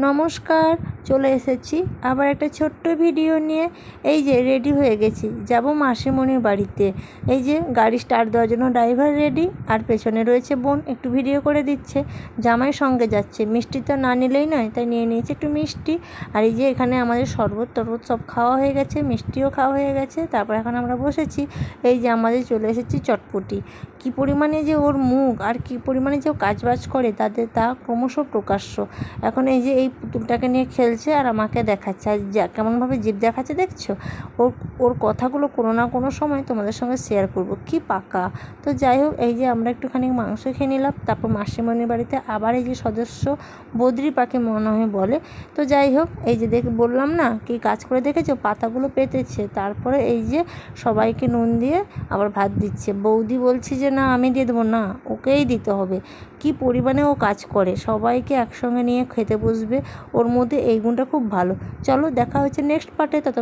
নমস্কার, চলে এসেছি আবার একটা ছোট্ট ভিডিও নিয়ে। এই যে রেডি হয়ে গেছি, যাব মাসিমণির বাড়িতে। এই যে গাড়ি স্টার্ট দেওয়ার জন্য ড্রাইভার রেডি, আর পেছনে রয়েছে বোন, একটু ভিডিও করে দিচ্ছে। জামাই সঙ্গে যাচ্ছে, মিষ্টি তো না নিলেই নয়, তাই নিয়ে নিয়েছে একটু মিষ্টি। আর এই যে এখানে আমাদের শরবত টরবত সব খাওয়া হয়ে গেছে, মিষ্টিও খাওয়া হয়ে গেছে। তারপর এখন আমরা বসেছি। এই যে আমাদের চলে এসেছি চটপটি। কী পরিমাণে যে ওর মুখ আর কী পরিমাণে যে ও কাজবাজ করে তাতে তা ক্রমশ প্রকাশ্য। এখন এই যে এই পুতুলটাকে নিয়ে খেলছে আর আমাকে দেখাচ্ছে, আর যা কেমনভাবে জিভ দেখাচ্ছে দেখছো। ওর ওর কথাগুলো কোনো না কোনো সময় তোমাদের সঙ্গে শেয়ার করব, কি পাকা। তো যাই হোক, এই যে আমরা একটুখানি মাংস খেয়ে নিলাম। তারপর মাসিমণির বাড়িতে আবার এই যে সদস্য বদ্রি পাখি মনে হয় বলে। তো যাই হোক, এই যে বললাম না কি কাজ করে দেখেছো, পাতাগুলো পেতেছে। তারপরে এই যে সবাইকে নুন দিয়ে আবার ভাত দিচ্ছে। বৌদি বলছি যে না আমি দিয়ে দেবো, না ওকেই দিতে হবে। কি পরিমাণে ও কাজ করে, সবাইকে একসঙ্গে নিয়ে খেতে বসবে। ওর মধ্যে এই গুণটা খুব ভালো। চলো দেখা হচ্ছে নেক্সট পার্টে, ততক্ষণ